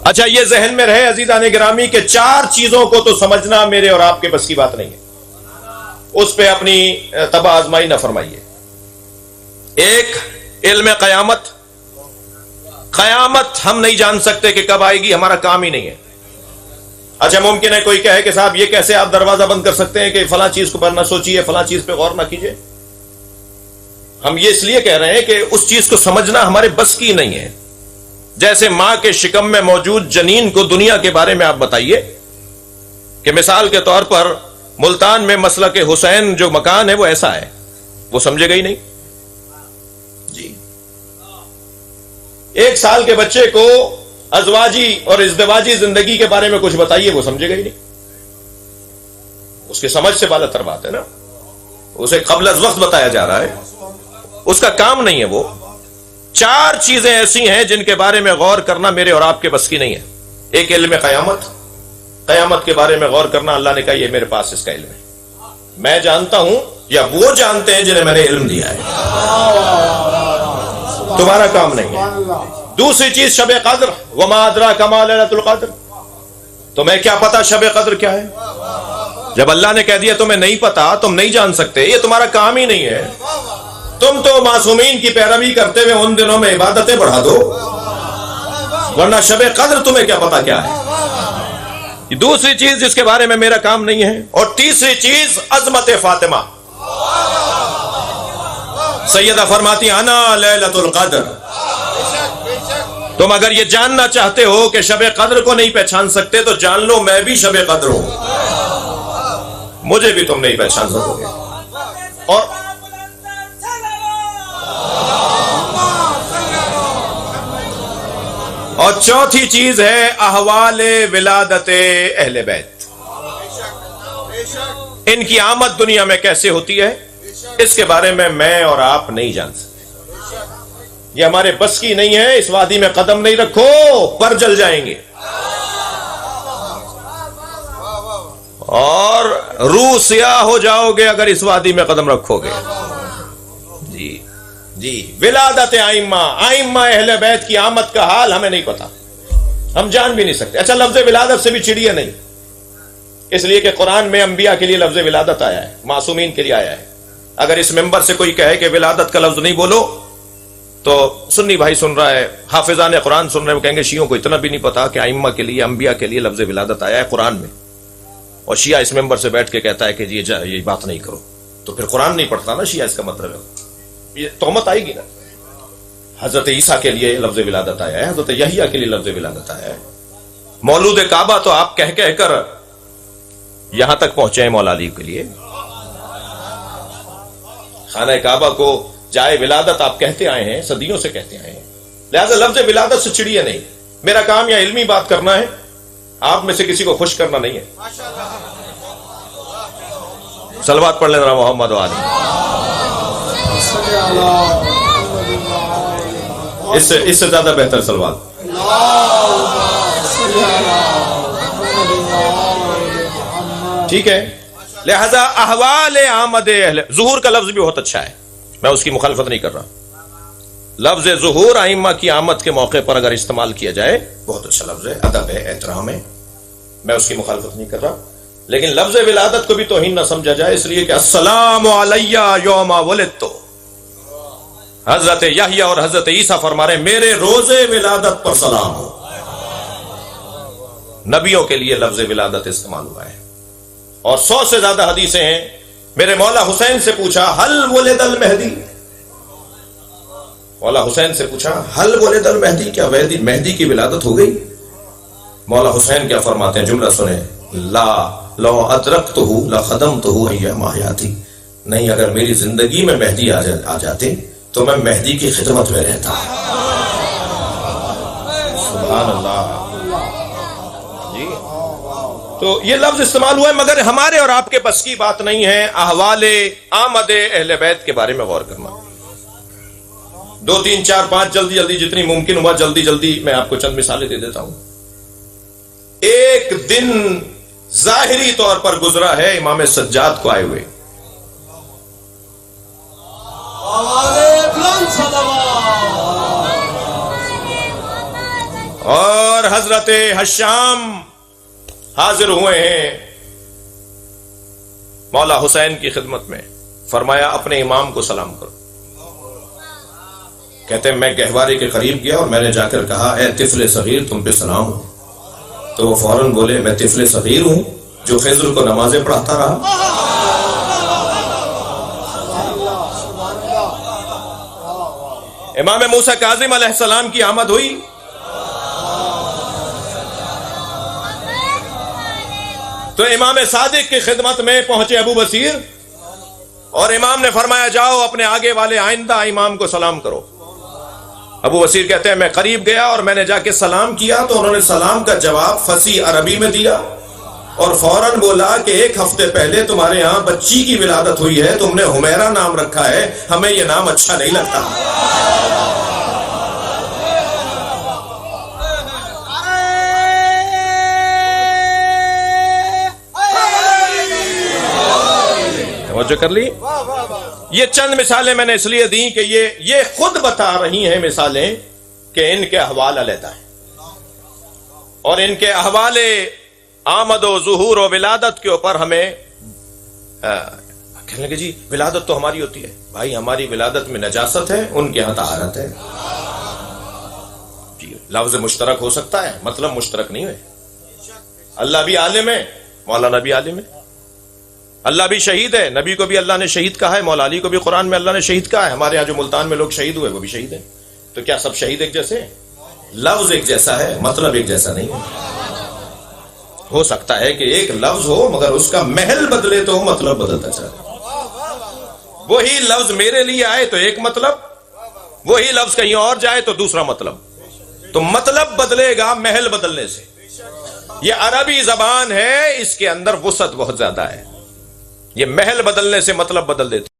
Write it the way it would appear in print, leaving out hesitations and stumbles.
اچھا یہ ذہن میں رہے عزیزان گرامی کہ 4 چیزوں کو تو سمجھنا میرے اور آپ کے بس کی بات نہیں ہے، اس پہ اپنی تباہ آزمائی نہ فرمائیے۔ ایک، علم قیامت۔ قیامت ہم نہیں جان سکتے کہ کب آئے گی، ہمارا کام ہی نہیں ہے۔ اچھا ممکن ہے کوئی کہے کہ صاحب یہ کیسے آپ دروازہ بند کر سکتے ہیں کہ فلاں چیز کو پر نہ سوچیے، فلاں چیز پہ غور نہ کیجیے۔ ہم یہ اس لیے کہہ رہے ہیں کہ اس چیز کو سمجھنا ہمارے بس کی نہیں ہے۔ جیسے ماں کے شکم میں موجود جنین کو دنیا کے بارے میں آپ بتائیے کہ مثال کے طور پر ملتان میں مسلک حسین جو مکان ہے وہ ایسا ہے، وہ سمجھے گا ہی نہیں جی۔ 1 سال کے بچے کو ازواجی اور ازدواجی زندگی کے بارے میں کچھ بتائیے، وہ سمجھے گا ہی نہیں۔ اس کی سمجھ سے بالا تر بات ہے نا، اسے قبل از وقت بتایا جا رہا ہے، اس کا کام نہیں ہے وہ۔ 4 چیزیں ایسی ہیں جن کے بارے میں غور کرنا میرے اور آپ کے بس کی نہیں ہے۔ ایک، علم قیامت۔ قیامت کے بارے میں غور کرنا، اللہ نے کہا یہ میرے پاس اس کا علم ہے، میں جانتا ہوں یا وہ جانتے ہیں جنہیں میں نے علم دیا ہے، تمہارا کام نہیں ہے۔ دوسری چیز، شب قدر۔ وما ادراک ما لیلۃ القدر، تمہیں کیا پتا شب قدر کیا ہے؟ جب اللہ نے کہہ دیا تمہیں نہیں پتا، تم نہیں جان سکتے، یہ تمہارا کام ہی نہیں ہے۔ تم تو معصومین کی پیروی کرتے ہوئے ان دنوں میں عبادتیں بڑھا دو، ورنہ شب قدر تمہیں کیا پتا کیا ہے؟ یہ دوسری چیز جس کے بارے میں میرا کام نہیں ہے۔ اور تیسری چیز، عظمت فاطمہ۔ سیدہ فرماتی انا لیلۃ القدر۔ تم اگر یہ جاننا چاہتے ہو کہ شب قدر کو نہیں پہچان سکتے تو جان لو میں بھی شب قدر ہوں، مجھے بھی تم نہیں پہچان سکو گے۔ اور چوتھی چیز ہے احوال ولادت اہل بیت، ان کی آمد دنیا میں کیسے ہوتی ہے، اس کے بارے میں اور آپ نہیں جان سکتے، یہ ہمارے بس کی نہیں ہے۔ اس وادی میں قدم نہیں رکھو، پر جل جائیں گے، اور روح سیاہ ہو جاؤ گے اگر اس وادی میں قدم رکھو گے۔ جی ولادت ائمہ اہل بیت کی آمد کا حال ہمیں نہیں پتا، ہم جان بھی نہیں سکتے۔ اچھا لفظ ولادت سے بھی چڑیے نہیں، اس لیے کہ قرآن میں انبیاء کے لیے لفظ ولادت آیا ہے، معصومین کے لیے آیا ہے۔ اگر اس ممبر سے کوئی کہے کہ ولادت کا لفظ نہیں بولو تو سنی بھائی سن رہا ہے، حافظان قرآن سن رہے ہیں، وہ کہیں گے شیعوں کو اتنا بھی نہیں پتا کہ ائمہ کے لیے، انبیاء کے لیے لفظ ولادت آیا ہے قرآن میں، اور شیعہ اس ممبر سے بیٹھ کے کہتا ہے کہ یہ بات نہیں کرو، تو پھر قرآن نہیں پڑھتا نا شیعہ، اس کا مطلب ہے یہ تہمت آئے گی نا۔ حضرت عیسیٰ کے لیے لفظ ولادت آیا ہے، حضرت یحییٰ کے لیے لفظ ولادت آیا ہے۔ مولود کعبہ تو آپ کہہ کہہ کر یہاں تک پہنچے ہیں مولا علی کے لیے، خانہ کعبہ کو جائے ولادت آپ کہتے آئے ہیں، صدیوں سے کہتے آئے ہیں، لہذا لفظ ولادت سے چڑیے نہیں۔ میرا کام یا علمی بات کرنا ہے، آپ میں سے کسی کو خوش کرنا نہیں ہے۔ صلوات پڑھ لیں ذرا محمد و آلہ۔ اس سے زیادہ بہتر صلوات۔ ٹھیک ہے، لہذا احوال آمد اہل ظہور کا لفظ بھی بہت اچھا ہے، میں اس کی مخالفت نہیں کر رہا۔ لفظ ظہور ائمہ کی آمد کے موقع پر اگر استعمال کیا جائے بہت اچھا لفظ ہے، ادب ہے، احترام ہے، میں اس کی مخالفت نہیں کر رہا، لیکن لفظ ولادت کو بھی توہین نہ سمجھا جائے، اس لیے کہ السلام علیہ یوم ولدت، حضرت یحییٰ اور حضرت عیسیٰ فرما رہے ہیں میرے روز ولادت پر سلام ہو۔ نبیوں کے لیے لفظ ولادت استعمال ہوا ہے، اور 100 سے زیادہ حدیثیں ہیں۔ میرے مولا حسین سے پوچھا حل ولد المہدی، مولا حسین سے پوچھا حل ولد المہدی، کیا مہدی کی ولادت ہو گئی؟ مولا حسین کیا فرماتے ہیں، جملہ سنیں، لا لو ادرکتہ لخدمتہ ایام حیاتی، نہیں اگر میری زندگی میں مہدی آ جاتے تو میں مہدی کی خدمت میں رہتا۔ سبحان اللہ جی۔ تو یہ لفظ استعمال ہوا ہے، مگر ہمارے اور آپ کے بس کی بات نہیں ہے احوال آمد اہل بیت کے بارے میں غور کرنا۔ 2 3 4 5 جلدی جتنی ممکن ہوا جلدی میں آپ کو چند مثالیں دے دیتا ہوں۔ ایک دن ظاہری طور پر گزرا ہے امام سجاد کو آئے ہوئے، اور حضرت حضرت حشام حاضر ہوئے ہیں مولا حسین کی خدمت میں. فرمایا اپنے امام کو سلام کرو. کہتے ہیں میں گہوارے کے قریب گیا اور میں نے جا کر کہا اے طفل صغیر تم پہ سلام ہو. تو وہ فوراً بولے میں طفل صغیر ہوں جو خضر کو نمازیں پڑھاتا رہا. امام موسیٰ کاظم علیہ السلام کی آمد ہوئی. تو امام صادق کی خدمت میں پہنچے ابو بصیر اور امام نے فرمایا جاؤ اپنے آگے والے آئندہ امام کو سلام کرو. ابو بصیر کہتے ہیں میں قریب گیا اور میں نے جا کے سلام کیا تو انہوں نے سلام کا جواب فصیح عربی میں دیا اور فوراً بولا کہ 1 ہفتے پہلے تمہارے ہاں بچی کی ولادت ہوئی ہے, تم نے حمیرہ نام رکھا ہے, ہمیں یہ نام اچھا نہیں لگتا. توجہ کر لی. یہ چند مثالیں میں نے اس لیے دیں کہ یہ خود بتا رہی ہیں مثالیں کہ ان کے احوال علیحدہ ہیں اور ان کے احوال آمد و ظہور و ولادت کے اوپر ہمیں کہنے لگے جی ولادت تو ہماری ہوتی ہے. بھائی ہماری ولادت میں نجاست ہے, ان کے یہاں طہارت ہے. جی لفظ مشترک ہو سکتا ہے, مطلب مشترک نہیں ہے. اللہ بھی عالم ہے, مولانا بھی عالم ہے. اللہ بھی شہید ہے, نبی کو بھی اللہ نے شہید کہا ہے, مولا علی کو بھی قرآن میں اللہ نے شہید کہا ہے. ہمارے یہاں جو ملتان میں لوگ شہید ہوئے وہ بھی شہید ہیں. تو کیا سب شہید ایک جیسے ہیں؟ لفظ ایک جیسا ہے, مطلب ایک جیسا نہیں ہے. ہو سکتا ہے کہ ایک لفظ ہو مگر اس کا محل بدلے تو مطلب بدلتا چلا. وہی لفظ میرے لیے آئے تو ایک مطلب, وہی لفظ کہیں اور جائے تو دوسرا مطلب. تو مطلب بدلے گا محل بدلنے سے. یہ عربی زبان ہے, اس کے اندر وسعت بہت زیادہ ہے. یہ محل بدلنے سے مطلب بدل دیتے.